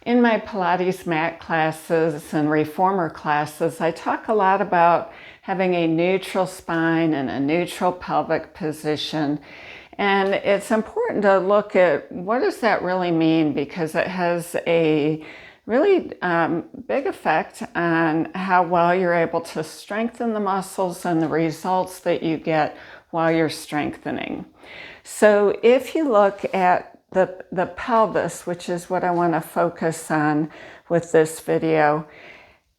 In my Pilates mat classes and reformer classes, I talk a lot about having a neutral spine and a neutral pelvic position. And it's important to look at what does that really mean, because it has a really big effect on how well you're able to strengthen the muscles and the results that you get while you're strengthening. So if you look at the pelvis, which is what I want to focus on with this video,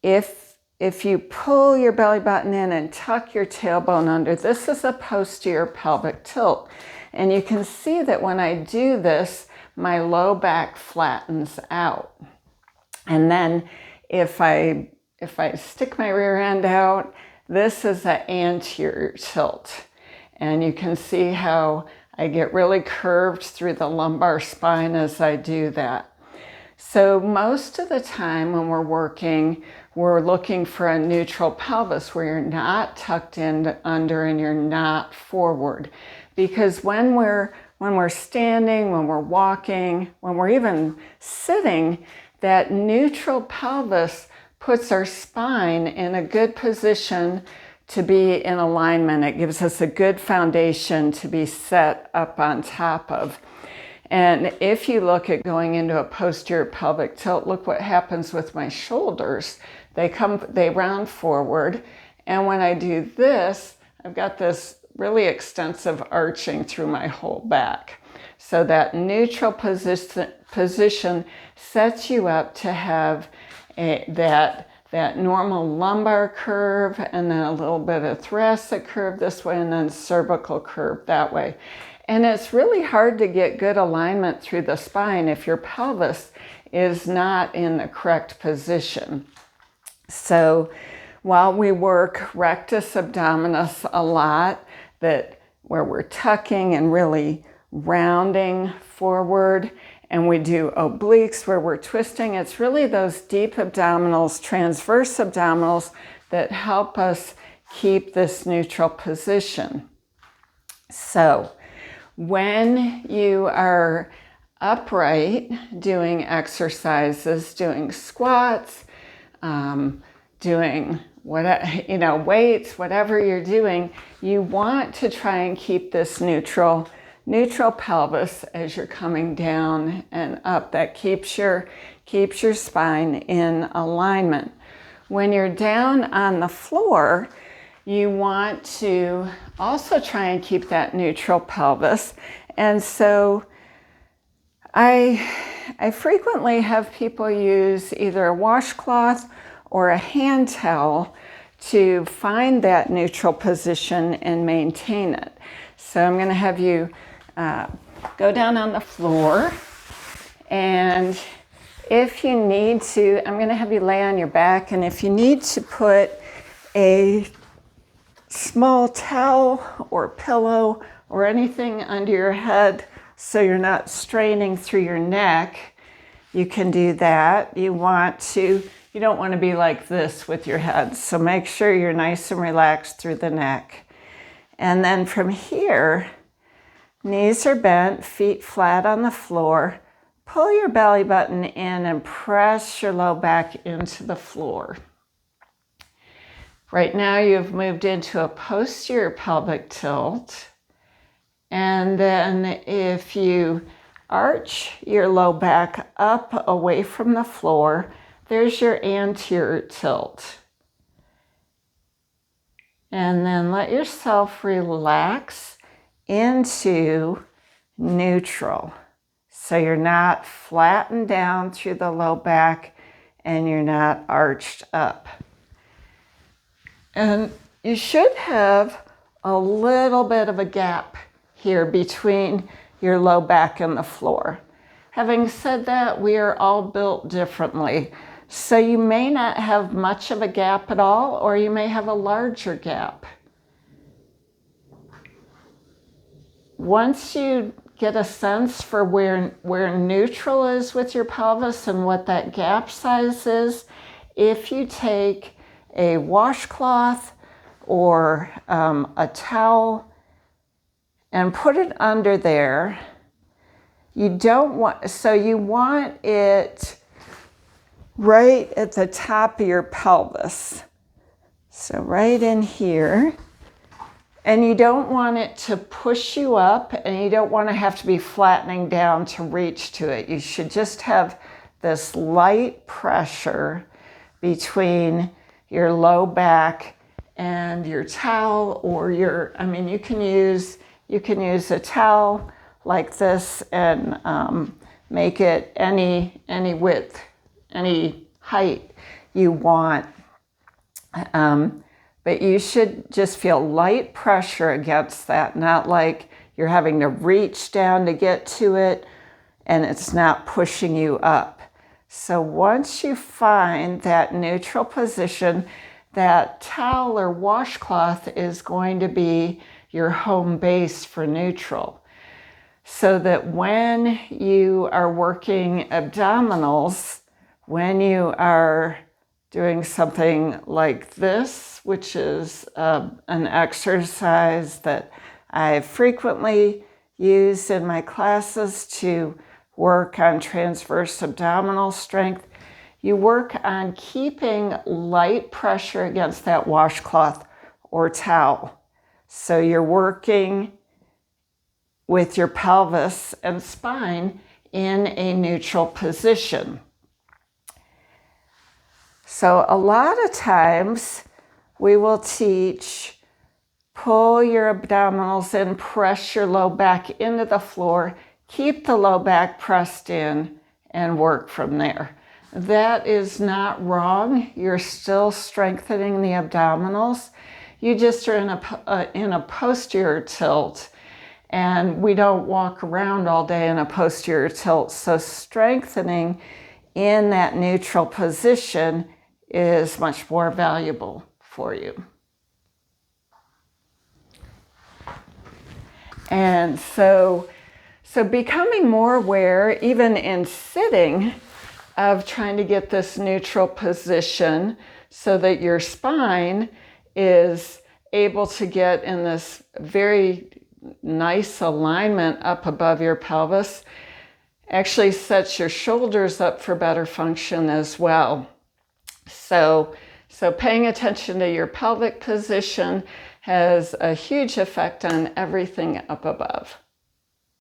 if you pull your belly button in and tuck your tailbone under, this is a posterior pelvic tilt. And you can see that when I do this, my low back flattens out. And then if I stick my rear end out, this is an anterior tilt. And you can see how I get really curved through the lumbar spine as I do that. So most of the time when we're working, we're looking for a neutral pelvis where you're not tucked in under and you're not forward. Because when we're standing, when we're walking, when we're even sitting, that neutral pelvis puts our spine in a good position to be in alignment. It gives us a good foundation to be set up on top of. And if you look at going into a posterior pelvic tilt, look what happens with my shoulders. They round forward. And when I do this, I've got this really extensive arching through my whole back. So that neutral position sets you up to have that normal lumbar curve, and then a little bit of thoracic curve this way, and then cervical curve that way. And it's really hard to get good alignment through the spine if your pelvis is not in the correct position. So while we work rectus abdominis a lot, where we're tucking and really rounding forward, and we do obliques where we're twisting, it's really those deep abdominals, transverse abdominals, that help us keep this neutral position. So when you are upright doing exercises, doing squats, doing weights, whatever you're doing, you want to try and keep this neutral pelvis as you're coming down and up. That keeps your spine in alignment. When you're down on the floor, you want to also try and keep that neutral pelvis. And so I frequently have people use either a washcloth or a hand towel to find that neutral position and maintain it. So I'm going to have you go down on the floor, and if you need to, I'm going to have you lay on your back, and if you need to put a small towel or pillow or anything under your head so you're not straining through your neck, you can do that. You don't want to be like this with your head, so make sure you're nice and relaxed through the neck. And then from here, knees are bent, feet flat on the floor. Pull your belly button in and press your low back into the floor. Right now you've moved into a posterior pelvic tilt. And then if you arch your low back up away from the floor, there's your anterior tilt. And then let yourself relax into neutral. So you're not flattened down through the low back and you're not arched up. And you should have a little bit of a gap here between your low back and the floor. Having said that, we are all built differently. So you may not have much of a gap at all, or you may have a larger gap. Once you get a sense for where neutral is with your pelvis and what that gap size is, if you take a washcloth or a towel and put it under there, you want it right at the top of your pelvis. So right in here. And you don't want it to push you up, and you don't want to have to be flattening down to reach to it. You should just have this light pressure between your low back and your towel, or you can use a towel like this and make it any width, any height you want. But you should just feel light pressure against that, not like you're having to reach down to get to it and it's not pushing you up. So once you find that neutral position, that towel or washcloth is going to be your home base for neutral. So that when you are working abdominals, when you are doing something like this, which is an exercise that I frequently use in my classes to work on transverse abdominal strength, you work on keeping light pressure against that washcloth or towel. So you're working with your pelvis and spine in a neutral position. So a lot of times we will teach, pull your abdominals in, press your low back into the floor, keep the low back pressed in, and work from there. That is not wrong. You're still strengthening the abdominals. You just are in a posterior tilt, and we don't walk around all day in a posterior tilt. So strengthening in that neutral position is much more valuable for you. And so becoming more aware, even in sitting, of trying to get this neutral position so that your spine is able to get in this very nice alignment up above your pelvis, actually sets your shoulders up for better function as well. So paying attention to your pelvic position has a huge effect on everything up above.